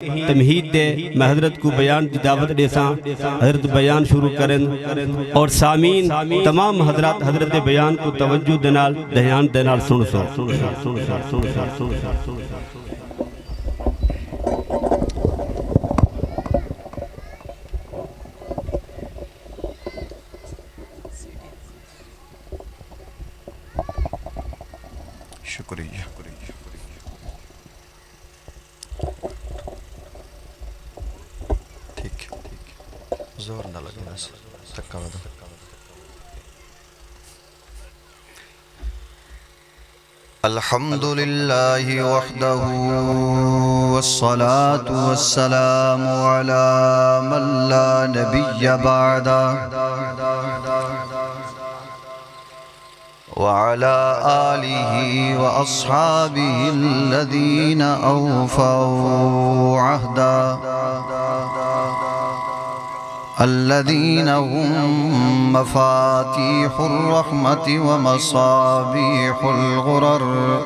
تمہید دے میں حضرت کو بیان دی دعوت دے ساں حضرت بیان شروع کرن اور سامین تمام حضرات حضرت بیان کو توجہ دنال دھیان دنال سن سو شکریہ ٹھیک زور نہ لگنا تکا ودا الحمد للہ وحدہ والصلاة والسلام على من لا نبی بعدہ وعلى آله وأصحابه الذين أوفوا عهدا الذين هم مفاتيح الرحمة ومصابيح الغرر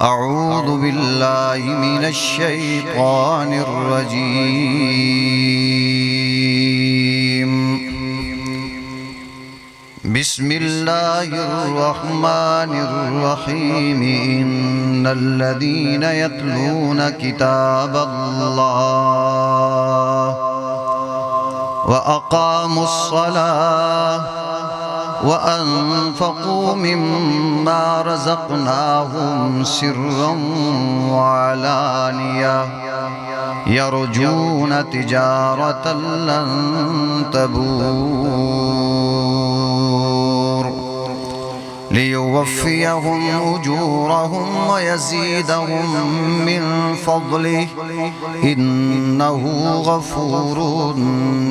أعوذ بالله من الشيطان الرجيم بسم الله الرحمن الرحيم إن الذين يتلون كتاب الله وأقاموا الصلاة وأنفقوا مما رزقناهم سرا وعلانية يرجون تجارة لن تبور ليوفيهم أجورهم ويزيدهم من فضله إنه غفور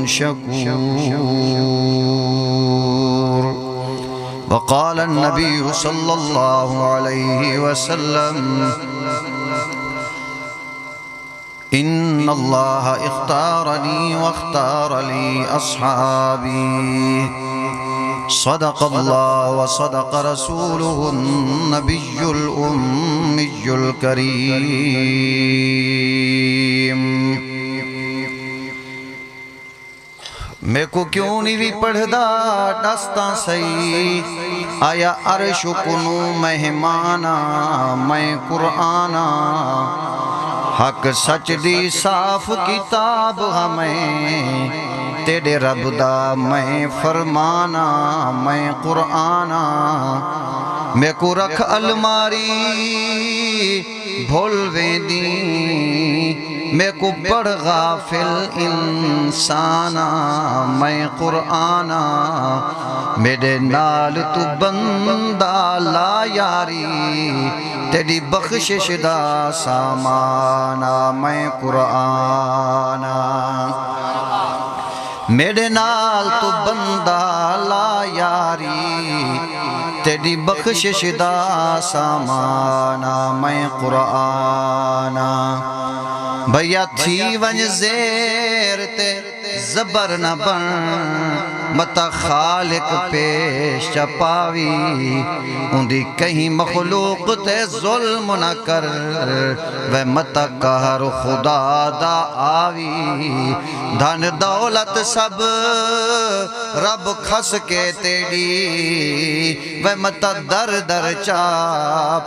شكور وقال النبي صلى الله عليه وسلم إن الله اختارني واختار لي أصحابي صدق الله وصدق رسوله النبي الأمي الكريم میں کو کیوں نہیں بھی پڑھدا دستاں سی آیا عرش کنو مہمانا میں قرآنا حق سچ دی صاف کتاب ہمیں تیرے رب دا میں فرمانا میں قرآنا میں کو رکھ الماری بھول ویندی میں کو پڑھ غافل انسانا میں قرآنا میرے نال تو بندہ لا یاری تیری بخشش دا سامانا میں قرآنا میرے نال تو بندہ لا یاری تیری بخشش دا سامانا میں قرآنا بھیا تھی ونج زیر تے زبر نہ بن متا خالق پیش چپاوی اندی کہیں مخلوق تے ظلم نہ کر وہ متا قہر خدا دا آوی دھن دولت سب رب کھس کے تیڑی وہ متا در در چا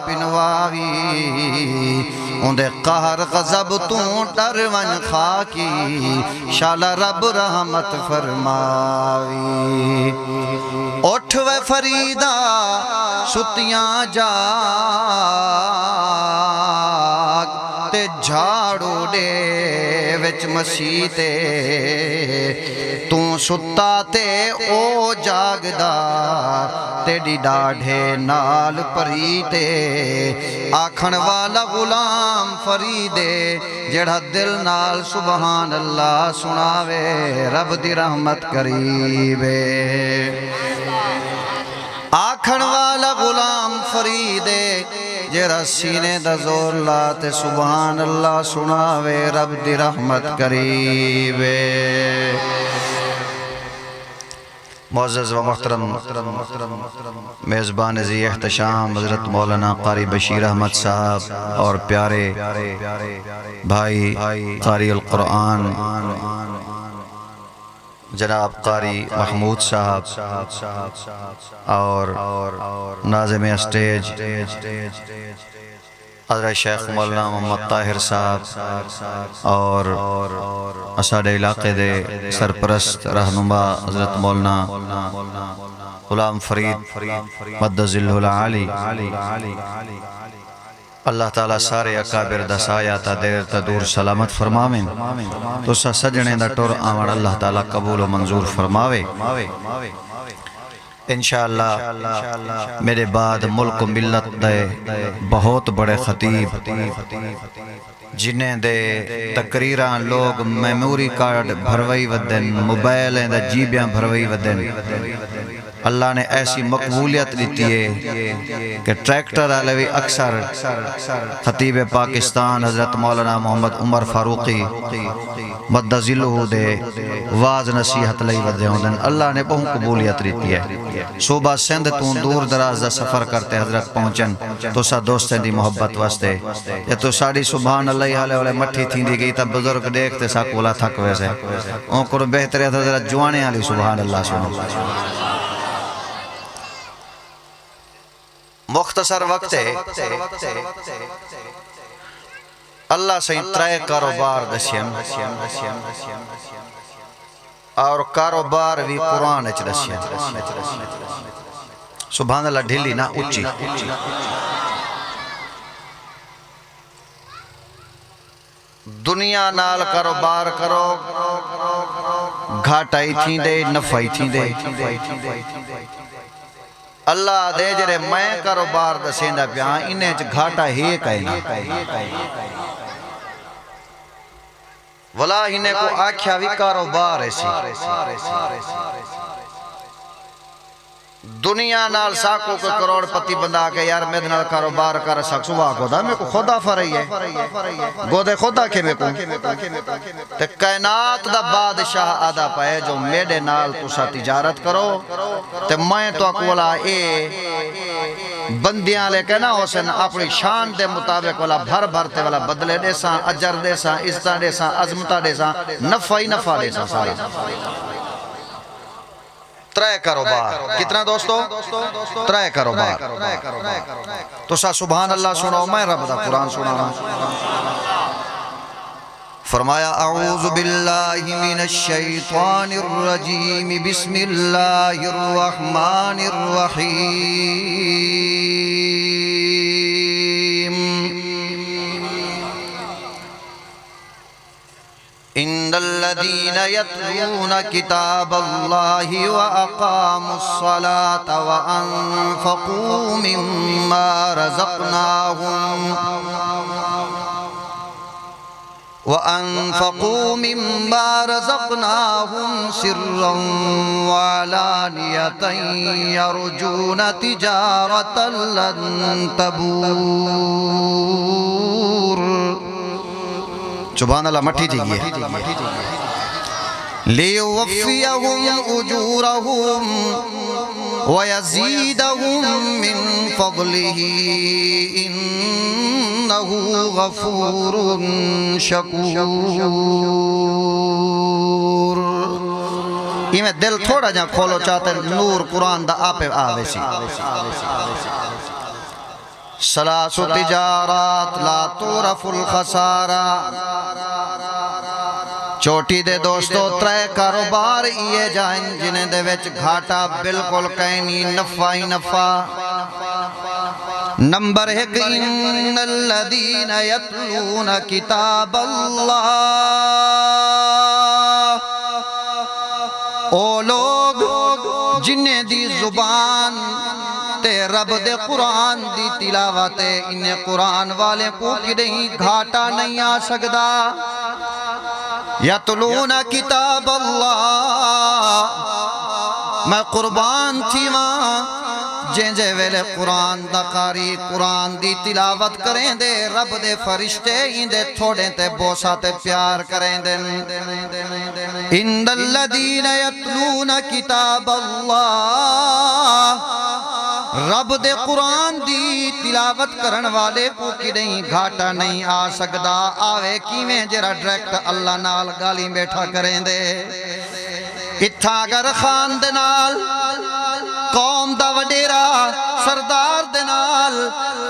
پنواوی اندے قہر غضب توں ڈر ون خاکی شالا رب رحمت فرماوی اٹھ وے فریدہ ستیاں جاگ تے جھاڑو دے وچ مسیح تے توں ستا تے او جاگدا تیڑی ڈاڑھے نال پریتے آکھن والا غلام فریدے جڑا دل نال سبحان اللہ سناوے رب دی رحمت قریبے آکھن والا غلام فریدے جڑا سینے دا زور لاتے سبحان اللہ سناوے رب دی رحمت قریبے معزز و محترم میزبان ذی احتشام حضرت مولانا قاری بشیر احمد صاحب اور پیارے بھائی قاری القرآن جناب قاری محمود صاحب اور ناظم اسٹیج حضرت شیخ مولانا محمد طاہر صاحب اور اساڑے علاقے دے سرپرست رہنما حضرت مولانا غلام فرید مد ذلہ العالی اللہ تعالیٰ سارے اکابر دا سایہ تا دیر تا دور سلامت فرماویں تو سا سجنے دا ٹور آمن اللہ تعالیٰ قبول و منظور فرماوے انشاءاللہ میرے بعد ملک و ملت دے بہت بڑے خطیب جنہیں دے تقریران لوگ میموری کارڈ بھروئی ودن موبائلیں دا جیبیاں بھروئی ودن اللہ نے ایسی مقبولیت دیتی ہے کہ ٹریکٹر علوی اکثر خطیب پاکستان حضرت مولانا محمد عمر فاروقی مد ذلہ دے واز نصیحت لئی ودے ہوندن اللہ نے بہت قبولیت دیتی ہے صوبہ سندھ تو دور دراز دا سفر کرتے حضرت پہنچن تو سا دوستیں دی محبت واسطے یا تو ساڑی سبحان اللہ حالے والے مٹھی تھی دی گئی تا بزرگ دیکھتے سا کولا تھک ویسے ان کو بہتر حضرت جوانے علی سبحان اللہ سنو مختصر وقت ہے اللہ سے ترائے کاروبار دسیم اور کاروبار بھی قرآن اچھ دسیم سبحان اللہ ڈھلی نا اچھی دنیا نال کاروبار کرو گھاٹائی تھی دے نفعی تھی دے اللہ دے جرے میں کاروبار دسیندہ پیان انہیں گھاٹا ہی کہنا ولا انہیں کو آکھیا بھی کاروبار ایسی دنیا نال ساکو کو کروڑ پتی بندہ کہ یار میں نال کاروبار کر سکسو آکو دا میں کو خدا فرئی ہے گودے خدا کے میں کو تے کائنات دا بادشاہ آدھا پائے جو میڈے نال تو سا تجارت کرو تے میں تو اکولا اے بندیاں لے کہنا حسن اپنی شان دے مطابق والا بھر بھرتے والا بدلے دے ساں اجر دے ساں عزتہ دے ساں عظمتہ دے ساں نفعی نفع دے ساں سارا ترائے کاروبار کتنا دوستو ترائے کاروبار تو سا سبحان اللہ سنو میں رب دا قرآن سنانا فرمایا اعوذ باللہ من الشیطان الرجیم بسم اللہ الرحمن الرحیم ان الذين يتلون كتاب الله واقاموا الصلاه وانفقوا مما رزقناهم سرا وعلانية يرجون تجارة لن تبور سبحان اللہ مٹھی جائیے لِيُوَفِّيَهُمْ أُجُورَهُمْ وَيَزِيدَهُمْ مِنْ فَضْلِهِ إِنَّهُ غَفُورٌ شَكُورٌ یہ میں دل تھوڑا جہاں کھولو چاہتے نور قرآن دا آپے آوے سی سلاس تجارات لا تورف الخسارہ چوٹی دے دوستو ترے کاروبار یہ جائیں جنہیں دے وچ گھاٹا بالکل کہنی نفع ہی نفع نمبر ایک ان الذین یتلون کتاب اللہ او لوگ جنہیں دی زبان تے رب دے قرآن دی تلاوت انہیں قرآن والے کو کدیں گھاٹا نہیں آ سکدا یتلون کتاب اللہ میں قربان تھی ماں جے ویلے قرآن دا قاری قرآن دی تلاوت کریں دے رب دے فرشتے اندے تھوڑے تے بوسا تے پیار کریں دے ان الذین یتلون کتاب اللہ رب دے قرآن دی تلاوت کرن والے کو کدیں گھاٹا نہیں آ سکدا آوے کیویں جرا ڈائریکٹ اللہ نال گالی بیٹھا کریں دے اتھا اگر خان دے نال قوم دا وڈیرا سردار دے نال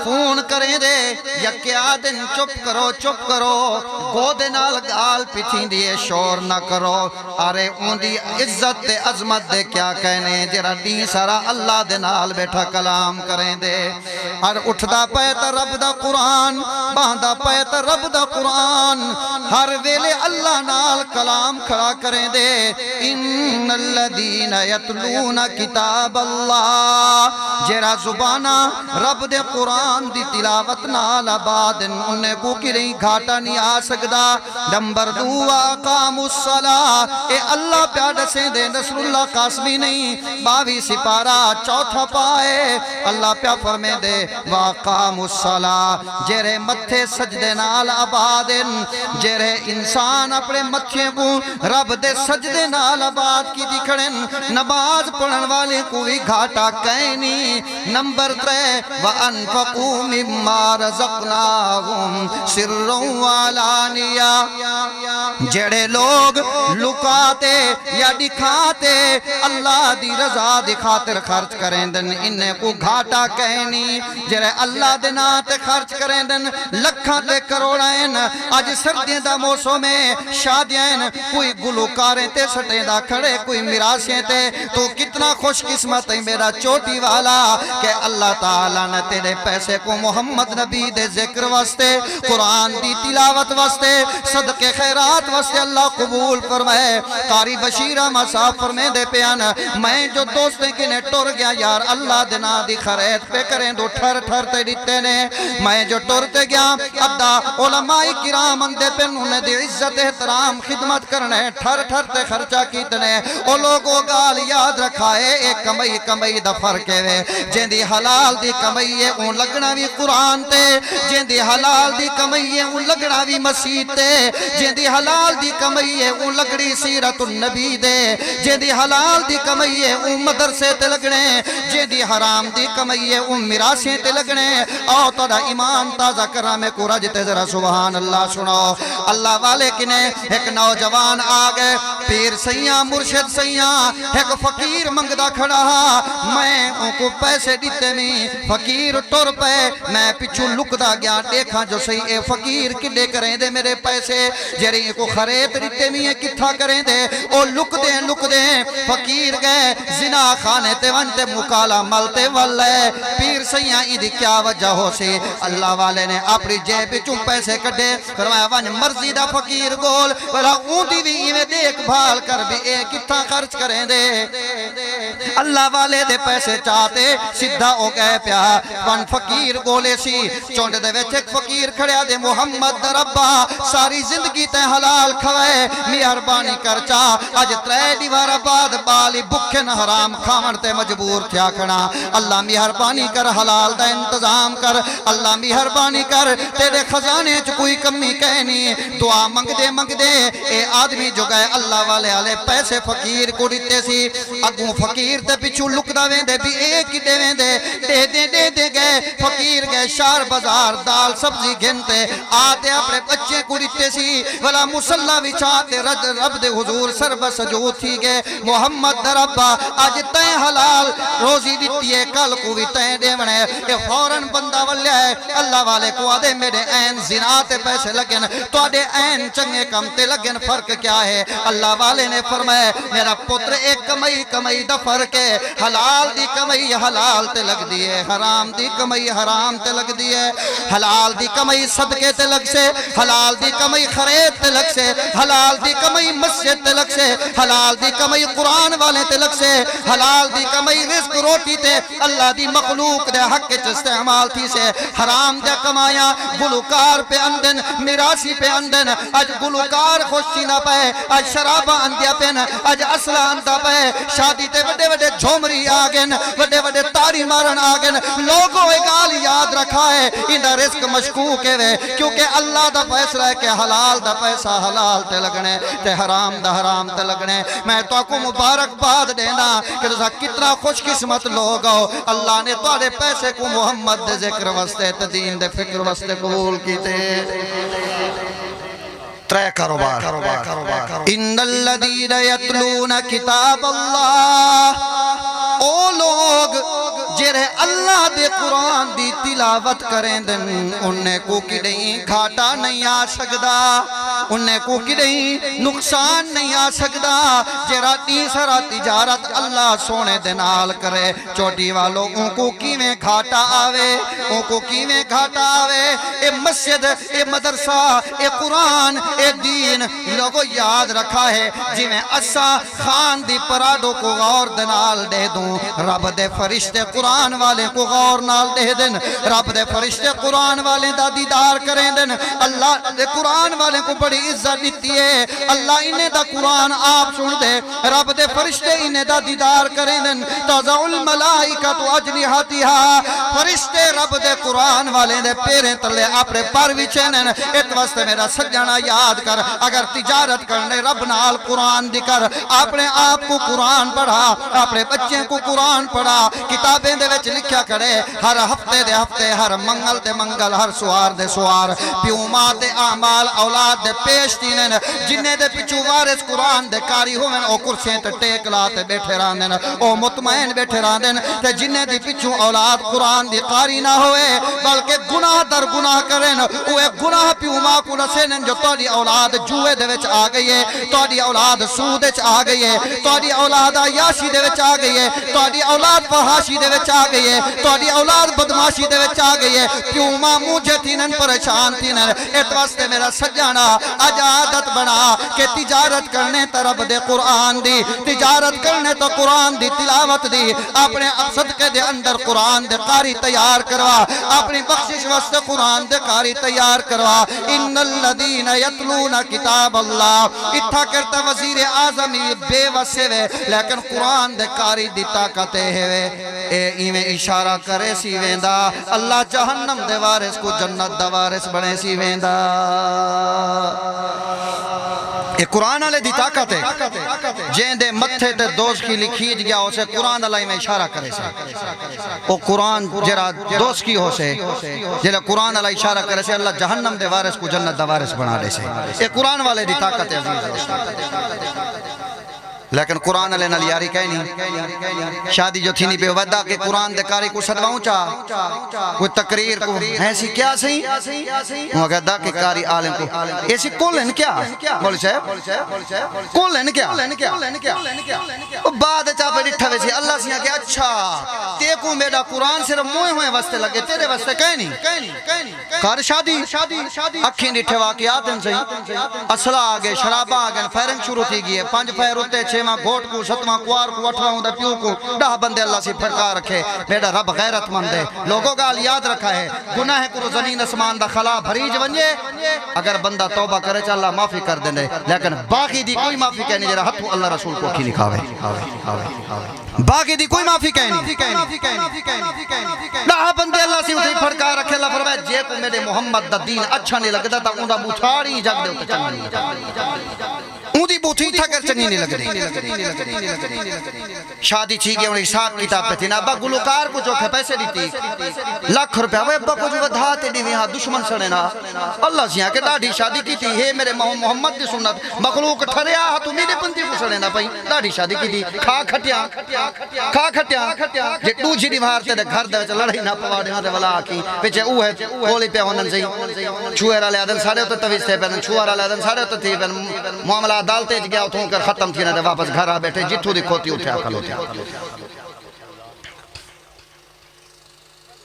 فون کریں دے یا کیا دن چپ کرو گو دے نال گال پچھیں دیے شور نہ کرو ارے اون دی عزت تے عظمت دے کیا کہنے جرا دی سارا اللہ دے نال بیٹھا کلام کریں دے اور اٹھدا پیتا رب دا قرآن باندھا پیتا رب دا قرآن ہر ویلے اللہ نال کلام کھڑا کریں دے ان الذین یتلون کتاب اللہ جرا زبانہ رب دے قرآن دی تلاوت نال آباد انہیں کو کریں گھاٹا نہیں آ سکدا نمبر 2 اقام الصلاة اے اللہ پیادہ سے دے نصر اللہ قاسمی نہیں 22 سپارہ چوتھا پائے اللہ پیا فرمے دے واقام الصلاة جرے متھے سجدے نال آباد جرے انسان اپنے متھے کو رب دے سجدے نال آباد کی دکھڑن نماز پڑھن والے کوئی گھاٹا کہنی نمبر 3 وَأَنفَقُوا مِمَّا رَزَقْنَاهُمْ سِرًّا وَعَلَانِيَةً جڑے لوگ لکاتے یا دکھاتے اللہ دی رضا دی خاطر خرچ کریں دن انہیں کو گھاٹا کہنی جڑے اللہ دے نا تے خرچ کریں دن لکھاں تے کروڑائن آج سردیاں دا موسم میں شادیاں کوئی گلوکاریں تے سٹیں دا کھڑے کوئی میراثیں تے تو کتنا خوش قسمت ہے میرا چوٹی والا کہ اللہ تعالیٰ نے تیرے پیسے کو محمد نبی دے ذکر واسطے قرآن دی تلاوت واسطے صدقے خیرات واسطے اللہ قبول فرمائے قاری بشیرہ مصاف فرمے دے پیان میں جو دوستے کنے ٹور گیا یار اللہ دینا دی خرید پہ کریں دو ٹھر ٹھر تے دیتے نے میں جو ٹورتے گیا ابدا علماء کرام اندے پہ انہیں دی عزت احترام خدمت کرنے ٹھر ٹھر تے خرچہ کیتنے او لوگوں گال یاد رکھائے ایک کمائی دا فرق ہے جن دی حلال دی کمائی ہے اون لگنا بھی قرآن تے جن دی حلال دی کمائی ہے اون لگنا بھی مسیح تے جن دی حلال دی کمائی ہے اون لگڑی سیرت النبی دے جن دی حلال دی کمائی ہے اون مدرسے تے لگنے جن دی حرام دی کمائی ہے اون میراثیں تے لگنے آؤ تھوڑا ایمان تازہ کرامے کو رجتے ذرا سبحان اللہ سنو اللہ والے کنے ایک نوجوان آگئے پیر سیاں مرشد سیاں ایک فقیر منگدہ کھڑا میں ان کو پیسے دیتے میں فقیر ٹور پہ میں پچھو لکدا گیا دیکھا جو صحیح اے فقیر کدے کریں دے میرے پیسے جری کو خرید دیتے میں کتھا کریں دے او لک دے فقیر گئے زنا خانے تے ونتے مکالا ملتے والے پیر سیاں ایدی کیا وجہ ہو سی اللہ والے نے اپنی جیب چون پیسے کٹے فرمایا ون مرضی دا فقیر گول بلا اونٹی بھی ایویں دیکھ بھال کر بھی اے کتھا خرچ کریں دے اللہ والے دے پیسے چاہتے سدھا ہو گئے پیا ون فقیر گولے سی چونڈ دے ویچ ایک فقیر کھڑیا دے محمد ربا ساری زندگی تے حلال کھوئے مہربانی کر چاہ آج 3 دیوار بعد بالی بکھن حرام کھامن تے مجبور تھیا کھڑا اللہ مہربانی کر حلال دا انتظام کر اللہ مہربانی کر تیرے خزانے چ کوئی کمی کہنی دعا منگ دے اے آدمی جو گئے اللہ والے آلے پیسے فقیر کو دیتے سی اگوں فقیر تے پچھو لکدا ویندے بھی ایک ہی دے ویندے دے گئے فقیر گئے شار بازار دال سبزی گھنتے آتے اپنے بچے کو دیتے سی ولا مسلح وچھاتے رب دے حضور سر بسجود تھی گئے محمد ربا آج تے حلال روزی دیتی ہے کل کو بھی تے دے بنے کہ فوراں بندہ والے ہے اللہ والے کو آدھے میرے این زنا تے پیسے لگن تو آدھے این چنگے کم تے لگن فرق کیا ہے اللہ والے نے فرمائے میرا پتر ایک کمائی دا فرق ہے حلال دی کمائی حلال تے لگ دیئے حرام دی کمائی حرام تے لگ دیئے حلال دی کمائی صدقے تے لگ سے حلال دی کمائی خرید تے لگ سے حلال دی کمائی مسجد تے لگ سے حلال دی کمائی قرآن والے تے لگ سے حلال دی کمائی رزق روٹی تے اللہ دی مخلوق دے حق کے استعمال تھی سے حرام دے کمایا گلوکار پہ اندن میراسی پہ اندن آج گلوکار خوشی نہ پہ آج شرابہ اندیا پہ آج اصلہ اندہ پہ شادی تے وڈے جھومری آگن وڈے وڈے تاری مارن آگن لوگوں ایک گال یاد رکھا ہے انہا رزق مشکوک ہے کیونکہ اللہ دا فیصلہ ہے کہ حلال دا پیسہ حلال تے لگنے تے حرام دا حرام تے لگنے میں تو کو مبارک باد دینا کہ تسا کتنا خوش قسمت لوگ ہو اللہ نے تواڈے پیسے کو محمد دے ذکر واسطے تے دین دے فکر واسطے قبول کیتے ترے کاروبار ان الذین یتلون کتاب اللہ او لوگ جرے اللہ دے قرآن دی تلاوت کریں دن انہیں کو کدیں گھاٹا نہیں آ سکدا انہیں کو کدیں نقصان نہیں آ سکدا جرا تیسرا تجارت اللہ سونے دنال کرے چوٹی والوں ان کو کیویں گھاٹا آوے ان کو کیویں گھاٹا آوے اے مسجد اے مدرسہ اے قرآن اے دین لوگوں یاد رکھا ہے جی میں اسا خان دی پرادوں کو غور دنال دے دوں رب دے فرشتے قرآن والے کو غور نال دے دن رب دے فرشتے قرآن والے دا دیدار کریں دن اللہ دے قرآن والے کو بڑی عزت دیتی ہے اللہ انہیں دا قرآن آپ سن دے رب دے فرشتے انہیں دا دیدار کریں دن تازع الملائکہ تو اجنحتہا فرشتے رب دے قرآن والے دے پیریں تلے اپنے پر وچھنن ایت واسطے میرا سجنہ یاد کر اگر تجارت کرنے رب نال قرآن دی کر اپنے آپ کو قرآن پڑھا اپنے بچے کو قرآن پڑھا کتابیں دے وچ لکھیا کرے ہر ہفتے دے ہفتے ہر منگل دے منگل ہر سوار دے سوار پیوما دے اعمال اولاد دے پیش تینن جنہیں دے پچھو وارث قرآن دے کاری ہوئن او کرسیں تے ٹیک لاتے بیٹھے راندن او مطمئن بیٹھے راندن تے جنہیں دے پچھو اولاد قرآن دی قاری نہ ہوئے بلکہ گناہ در گناہ کرن اوے گناہ پیوما کو نسینن جو توڑی اولاد جوئے دے وچ آ گئی ہے توڑی اولاد سود وچ آ گئی ہے توڑی اولاد عیاشی دے وچ آ گئی ہے توڑی اولاد فحاشی دے وچ آ گئی ہے توڑی اولاد بدماشی دے وچ آ گئی ہے کیوں ماں مجھے تینن پریشان تینن ایت واسطے میرا سجانہ اج عادت بنا کہ تجارت کرنے طرف دے قرآن دی تجارت کرنے تو قرآن دی تلاوت دی اپنے صدقے دے اندر قرآن دے قاری تیار کروا اپنی بخشش واسطے قرآن دے قاری تیار کروا ان الذین یتلون کتاب اللہ اتھا کرتا وزیر اعظم بے وسے وے لیکن قرآن دے قاری دی طاقت ہے اے ایویں اشارہ کرے سی ویندا اللہ جہنم دے وارث کو جنت دا وارث بنے سی ویندا اے قرآن علیہ دی طاقت ہے جین دے متھے تے دوست کی لکھیج گیا اسے قرآن علیہ میں اشارہ کرے سے او قرآن جرا دوست کی ہو سے جرا قرآن علیہ اشارہ کرے سے اللہ جہنم دے وارث کو جنت دا وارث بنا دے سے اے قرآن والے دی طاقت ہے عزیز لیکن قرآن علیہ نال یاری کہیں نہیں شادی جو تھی نہیں پہ ودا کہ قرآن دے کاری کو صدواؤں چاہ کوئی تقریر کو ایسی کیا سی وہ کہتا کہ کاری عالم کو ایسی کولن کیا مولی صاحب کولن کیا بعد چاہ پہ ڈٹھا ویسی اللہ سیاں کہ اچھا تیکو میرا قرآن صرف موئے ہوئے وستے لگے تیرے وستے کہیں نہیں کار شادی اکھیں ڈٹھے واقعات ہیں صحیح اصلہ آگے شرابہ آگے فیرنگ شروع تھی گئی ہے 5 فیر ہوتے 6 گھوٹ کو 7 کوار کو 8 دا پیو کو 10 بندے اللہ سے پھڑکا رکھے میرا رب غیرت مند ہے لوگوں کا یاد رکھا ہے گناہ کو زمین اسمان دا خلا بھریج ونجے اگر بندہ توبہ کرے چا اللہ معافی کر دے لیکن باقی دی کوئی معافی کہنی جرا ہتھوں اللہ رسول کو کی لکھاوے باقی دی کوئی معافی کہنی 10 بندے اللہ سے اٹھے پھڑکا رکھے اللہ فرمائے جے کو میرے محمد دا دین اچھا نہیں لگتا تا اوندا بوچھاڑی جگ دے اوتے چنگی اون دی بوتھی تھا کر چنگی نہیں لگ رہی شادی چھی گئے انہیں حساب کتاب پہ تھی نا ابا گلوکار کو جو پیسے دیتی لاکھ روپیہ وہ ابا کو جو ودھاتے دی وہاں دشمن سڑے نا اللہ سیاں کہ ڈاڑھی شادی کی تھی ہے میرے محمد دی سنت مخلوق ٹھریا تو میرے پنتی کو سڑے نا پہی ڈاڑھی شادی کی تھی کھا کھٹیا جے ٹو جی دیوارتے دے گھر دے لڑائی نہ پواڑے ہاں دے والا آکی پیچھے اوہ ہے کولی پہ ہونن سی چھوئر آلے آدن سارے ہوتے تویز تھے پہن چھوئر آلے آدن سارے ہوتے تھی پہن معاملہ دالتے گیا اتھوں کر ختم تھی نہ دے واپس گھر آ بیٹھے جتھو دی کھوتی اٹھیا کھلوتیا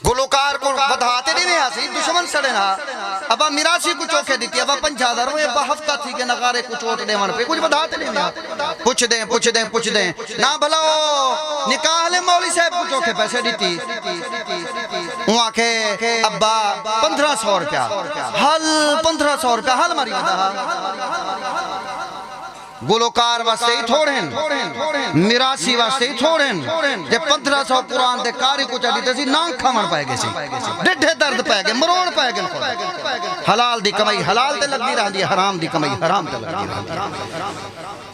گلوکار کو بدھاتے نہیں میں آسی دشمن سڑے نا ابا میراسی کو چوکے دیتی ابا 50,000 وہ ابا ہفتہ تھی کہ نگارے کو چوٹ دے من پہ کچھ بدھاتے نہیں میں پوچھ دیں نا بھلا نکاح لے مولی صاحب کو چوکے پیسے دیتی وہاں کہ ابا 1500 روپیہ حل 1500 روپیہ حل ماری بدا گلوکار واسطے ہی تھوڑیں میراسی واسطے ہی تھوڑیں جے 1500 قرآن دے کاری کو چاہتی تھی نان کھامن پائے گے سی ڈڈھے درد پائے گے مروڑ پائے گے حلال دی کمائی حلال تے لگ دی رہا دی حرام دی کمائی حرام تے لگ دی رہا دی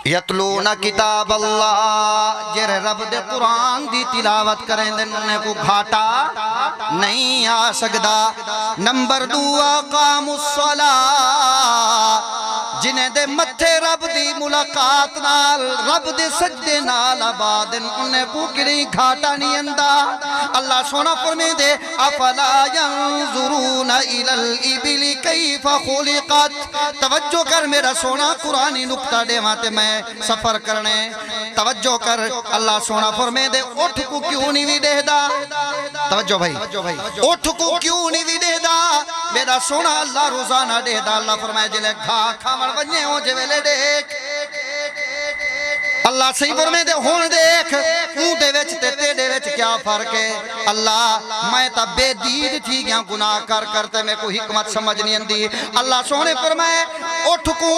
یتلون کتاب اللہ جر رب دے قرآن دی تلاوت کریں دے انہیں کو گھاٹا نہیں آ سکدا نمبر 2 اقام الصلاة جنہیں دے متھے رب دی ملاقات نال رب دے سجدے نال آباد انہیں کو گری گھاٹا نہیں اندہ اللہ سونا فرمے دے افلا ینظرون الی الابل کیف خلقت توجہ کر میرا سونا قرآنی نکتہ دے ماتے میں سفر کرنے توجہ کر اللہ سونا فرمے دے اٹھ کو کیوں نہیں بھی دے دا توجہ بھائی اٹھ کو کیوں نہیں بھی دے دا میرا سونا اللہ روزانہ دے دا اللہ فرمائے جلے گھا کھامر بننے ہوں جو ویلے دیکھ اللہ صحیح فرمے دے ہون دیکھ اون دے وچ تے دے وچ کیا فرق ہے اللہ میں تا بے دید تھی گیا گناہ کر کرتے میں کوئی حکمت سمجھ نہیں اندی اللہ سونے فرمائے اٹھ کو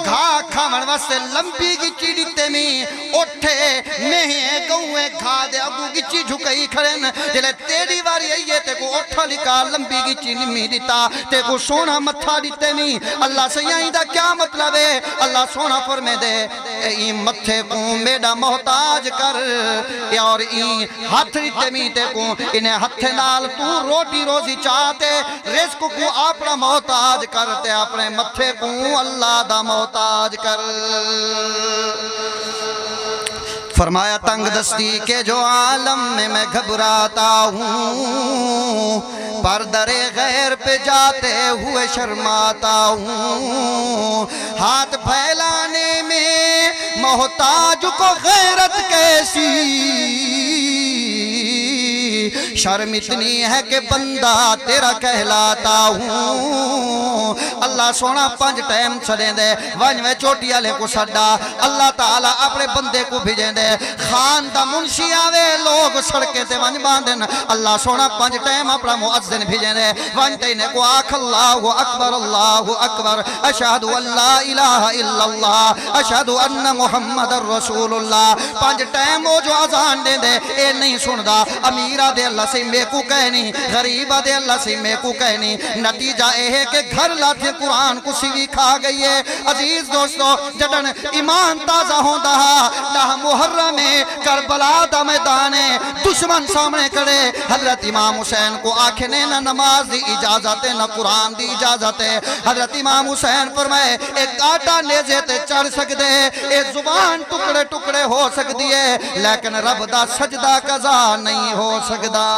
گھا کھامن واسے لمبی کی چیڑی تیمی اٹھے نہیں گوئے گھا دے ابو کی چی جھکئی کھڑن جلے تیری واری آئیے تے کو اٹھا لکا لمبی کی چی نمی دیتا تے کو سونا متھا دیتے می اللہ سے یہیں دا کیا مطلب ہے اللہ سونا فرمے دے این متھے کو میڈا محتاج کر اور این ہاتھ دیتے می تے کو انہیں ہتھے نال تو روٹی روزی چاہتے رزق کو اپنا محتاج کرتے اپنے متھے کو اللہ دا محتاج کر فرمایا تنگ دستی کے جو عالم میں گھبراتا ہوں پر در غیر پہ جاتے ہوئے شرماتا ہوں ہاتھ پھیلانے میں محتاج کو غیرت کیسی شرم اتنی ہے کہ بندہ تیرا کہلاتا ہوں اللہ سونا 5 ٹائم چلیں دے ونج میں چوٹی آلے کو سڑا اللہ تعالیٰ اپنے بندے کو بھیجیں دے خان دا منشی آوے لوگ سڑکے تے ونج باندھن اللہ سونا 5 ٹائم اپنا مؤذن بھیجیں دے ونج تینے کو آکھ اللہ اکبر اشہدو اللہ الہ الا اللہ اشہدو ان محمد رسول اللہ 5 ٹائم وہ جو اذان دے دے اے نہیں سندہ امیرہ دے اللہ سے میں کو کہنی غریبہ دے اللہ سے میں کو کہنی نتیجہ اے ہے کہ گھر لاتے قرآن کو سیوی کھا گئی ہے عزیز دوستو جڑن ایمان تازہ ہوندہ دہ محرم کربلا دا میدانے دشمن سامنے کرے حضرت امام حسین کو آنکھنے نہ نماز دی اجازت ہے نہ قرآن دی اجازت ہے حضرت امام حسین فرمائے ایک آٹا نیزے تے چڑھ سکتے ایک زبان ٹکڑے ٹکڑے ہو سکتی ہے لیکن رب دا سجدہ قضا نہیں ہو سکتا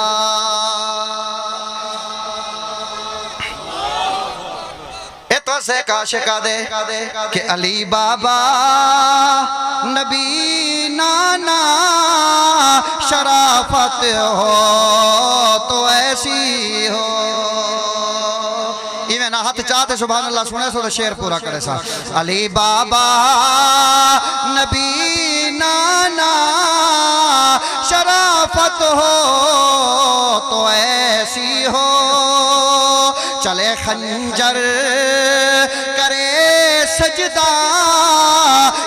تو سے کاشکہ دے کہ علی بابا نبی نانا شرافت ہو تو ایسی ہو یہ میں نہ ہاتھ چاہتے سبحان اللہ سنے سو شعر پورا کرے سا علی بابا نبی نانا شرافت ہو تو ایسی ہو چلے خنجر کرے سجدہ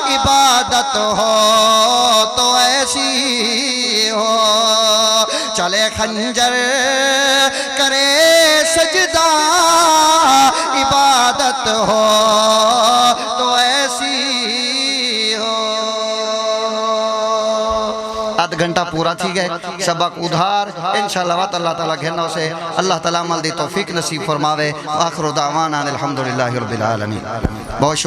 عبادت ہو تو ایسی ہو چلے خنجر کرے سجدہ عبادت ہو تو ایسی ہو آدھ گھنٹہ پورا تھی گئے سبق ادھار انشاءاللہ وات اللہ تعالیٰ گھنوں سے اللہ تعالیٰ عمل دی توفیق نصیب فرماوے آخر دعوانا الحمدللہ رب العالمین بہت شکر